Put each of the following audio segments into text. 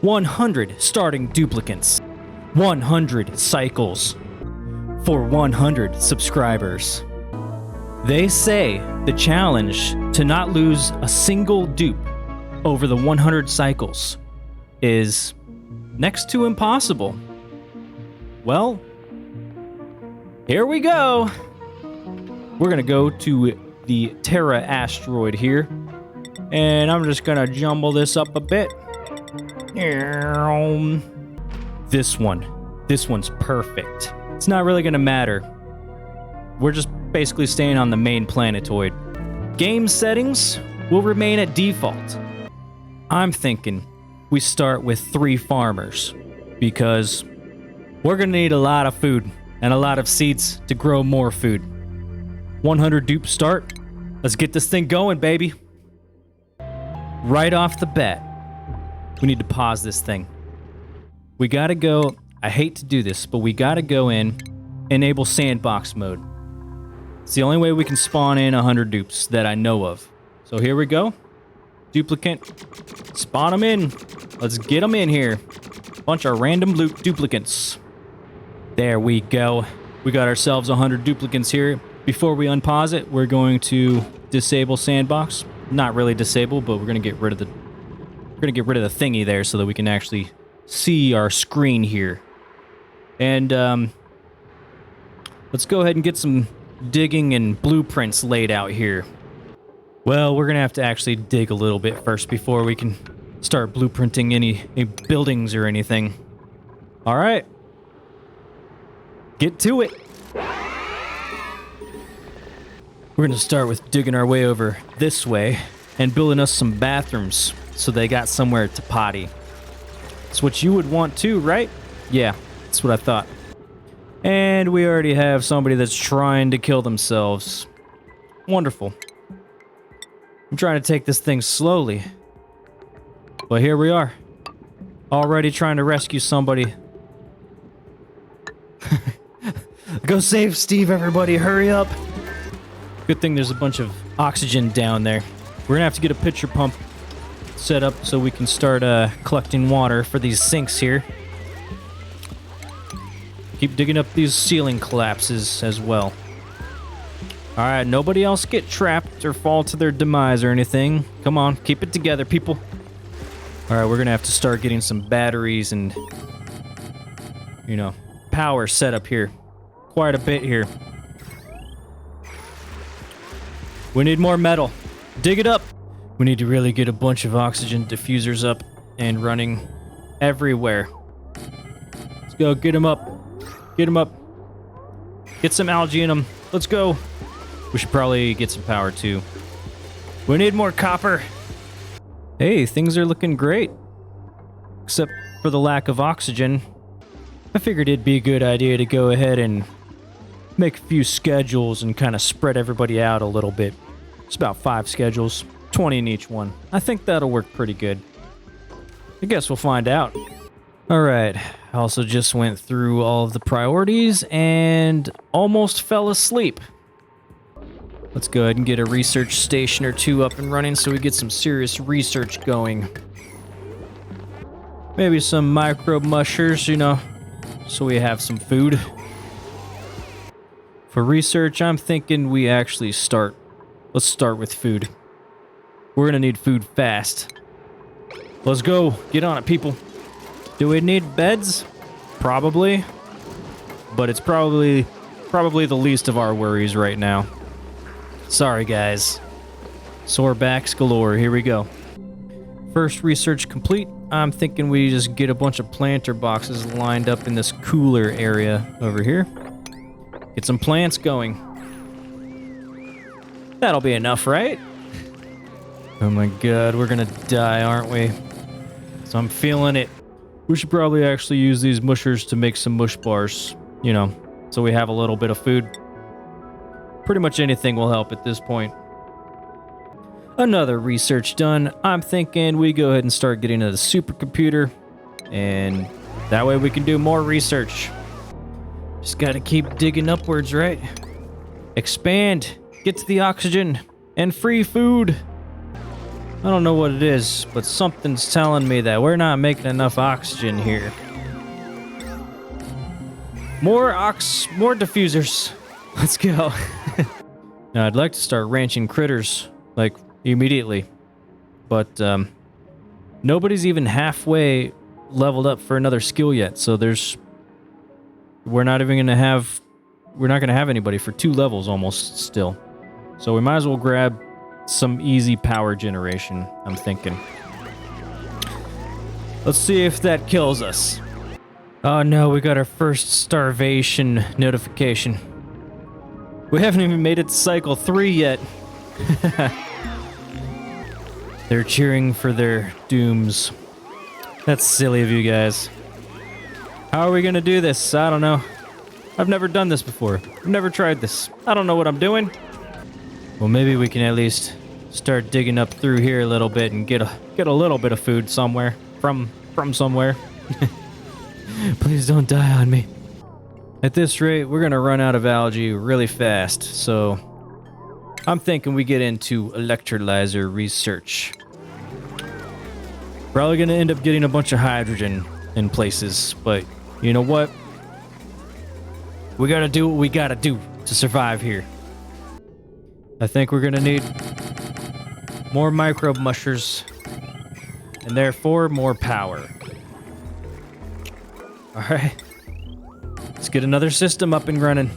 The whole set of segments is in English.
100 starting duplicants, 100 cycles for 100 subscribers. They say the challenge to not lose a single dupe over the 100 cycles is next to impossible. Well, here we go. We're gonna go to the Terra asteroid here, and I'm just gonna jumble this up a bit. This one's perfect. It's not really gonna matter. We're just basically staying on the main planetoid. Game settings will remain at default. I'm thinking we start with 3 farmers because we're gonna need a lot of food and a lot of seeds to grow more food. 100 dupe start. Let's get this thing going, baby. Right off the bat, we need to pause this thing. We gotta go, I hate to do this, but we gotta go in, enable sandbox mode. It's the only way we can spawn in 100 dupes that I know of. So here we go. Duplicant. Spawn them in. Let's get them in here. Bunch of random loot duplicants. There we go. We got ourselves 100 duplicants here. Before we unpause it, we're going to disable sandbox. Not really disable, but we're gonna get rid of the thingy there so that we can actually see our screen here. And let's go ahead and get some digging and blueprints laid out here. Well, we're gonna have to actually dig a little bit first before we can start blueprinting any buildings or anything. All right, get to it. We're gonna start with digging our way over this way and building us some bathrooms so they got somewhere to potty. That's what you would want too, right? Yeah, that's what I thought. And we already have somebody that's trying to kill themselves. Wonderful. I'm trying to take this thing slowly. But here we are. Already trying to rescue somebody. Go save Steve, everybody. Hurry up. Good thing there's a bunch of oxygen down there. We're gonna have to get a pitcher pump set up so we can start collecting water for these sinks here. Keep digging up these ceiling collapses as well. Alright, nobody else get trapped or fall to their demise or anything. Come on, keep it together, people. Alright, we're gonna have to start getting some batteries and, you know, power set up here. Quite a bit here. We need more metal. Dig it up. We need to really get a bunch of oxygen diffusers up and running everywhere. Let's go, get them up. Get them up. Get some algae in them. Let's go. We should probably get some power too. We need more copper. Hey, things are looking great. Except for the lack of oxygen. I figured it'd be a good idea to go ahead and make a few schedules and kind of spread everybody out a little bit. It's about 5 schedules, 20 in each one. I think that'll work pretty good. I guess we'll find out. Alright, I also just went through all of the priorities and almost fell asleep. Let's go ahead and get a research station or 2 up and running so we get some serious research going. Maybe some microbe mushers, you know, so we have some food. For research, I'm thinking we actually let's start with food. We're gonna need food fast. Let's go. Get on it, people. Do we need beds? Probably. But it's probably the least of our worries right now. Sorry, guys. Sore backs galore. Here we go. First research complete. I'm thinking we just get a bunch of planter boxes lined up in this cooler area over here. Get some plants going. That'll be enough, right? Oh my god, we're gonna die, aren't we? So I'm feeling it. We should probably actually use these mushers to make some mush bars, you know, so we have a little bit of food. Pretty much anything will help at this point. Another research done. I'm thinking we go ahead and start getting to the supercomputer, and that way we can do more research. Just gotta keep digging upwards, right? Expand, get to the oxygen, and free food. I don't know what it is, but something's telling me that we're not making enough oxygen here. More diffusers. Let's go. Now, I'd like to start ranching critters, like, immediately. But, nobody's even halfway leveled up for another skill yet, so we're not gonna have anybody for 2 levels almost still. So we might as well grab some easy power generation, I'm thinking. Let's see if that kills us. Oh no, we got our first starvation notification. We haven't even made it to cycle 3 yet. They're cheering for their dooms. That's silly of you guys. How are we gonna do this? I don't know. I've never done this before. I've never tried this. I don't know what I'm doing. Well, maybe we can at least start digging up through here a little bit and get a little bit of food somewhere. From somewhere. Please don't die on me. At this rate, we're gonna run out of algae really fast, so I'm thinking we get into electrolyzer research. Probably gonna end up getting a bunch of hydrogen in places, but you know what? We gotta do what we gotta do to survive here. I think we're gonna need more microbe mushers, and therefore more power. Alright. Let's get another system up and running.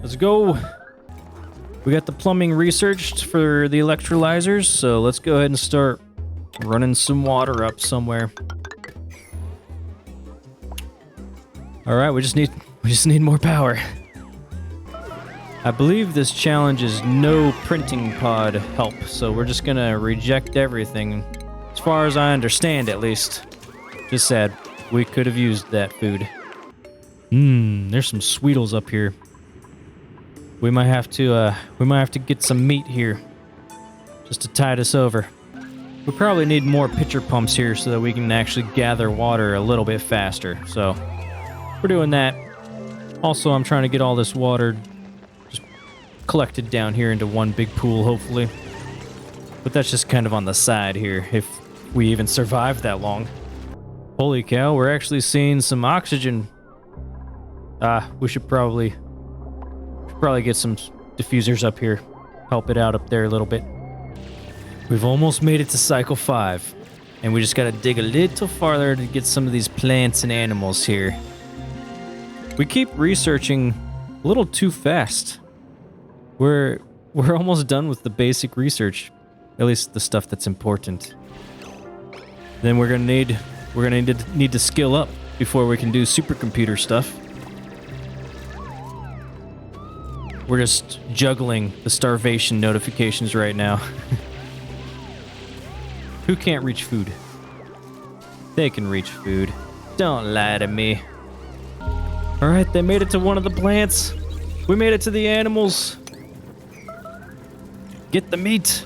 Let's go. We got the plumbing researched for the electrolyzers, so let's go ahead and start running some water up somewhere. Alright, we just need more power. I believe this challenge is no printing pod help, so we're just gonna reject everything. As far as I understand, at least. Just sad. We could have used that food. There's some Sweetles up here. We might have to get some meat here. Just to tide us over. We probably need more pitcher pumps here so that we can actually gather water a little bit faster. So, we're doing that. Also, I'm trying to get all this water just collected down here into one big pool, hopefully. But that's just kind of on the side here, if we even survive that long. Holy cow, we're actually seeing some oxygen. We should probably get some diffusers up here. Help it out up there a little bit. We've almost made it to cycle 5. And we just gotta dig a little farther to get some of these plants and animals here. We keep researching a little too fast. We're almost done with the basic research. At least the stuff that's important. Then we're gonna need to skill up before we can do supercomputer stuff. We're just juggling the starvation notifications right now. Who can't reach food? They can reach food. Don't lie to me. Alright, they made it to one of the plants. We made it to the animals. Get the meat.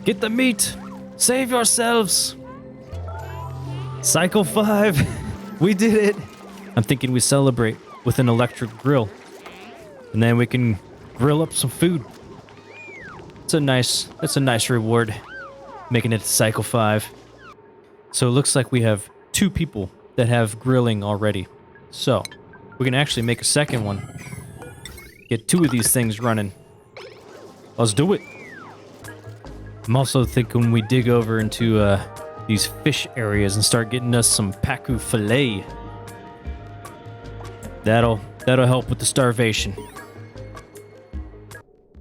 Get the meat. Save yourselves. Cycle 5. We did it. I'm thinking we celebrate with an electric grill. And then we can grill up some food. That's a nice reward. Making it to cycle 5. So it looks like we have 2 people that have grilling already. So we can actually make a second one. Get 2 of these things running. Let's do it. I'm also thinking we dig over into these fish areas and start getting us some pacu fillet. That'll help with the starvation.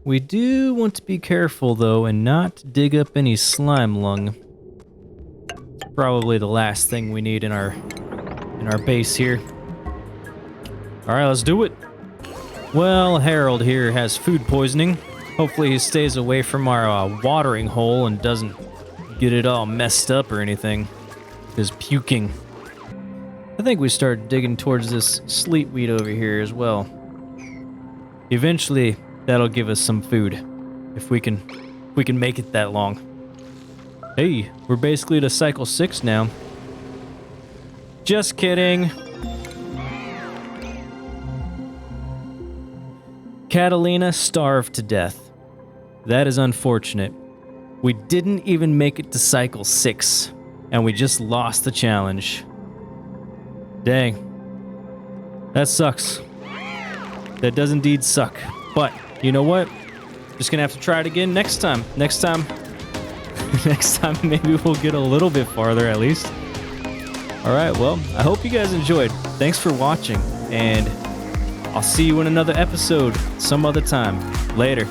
We do want to be careful though and not dig up any slime lung. It's probably the last thing we need in our base here. All right, let's do it. Well, Harold here has food poisoning. Hopefully he stays away from our watering hole and doesn't get it all messed up or anything. His puking. I think we start digging towards this sleet weed over here as well. Eventually, that'll give us some food. If we can make it that long. Hey, we're basically to cycle 6 now. Just kidding. Catalina starved to death. That is unfortunate. We didn't even make it to cycle 6, and we just lost the challenge. Dang. That sucks. That does indeed suck. But, you know what? Just gonna have to try it again next time. Next time, maybe we'll get a little bit farther at least. Alright, well, I hope you guys enjoyed. Thanks for watching, and I'll see you in another episode some other time. Later.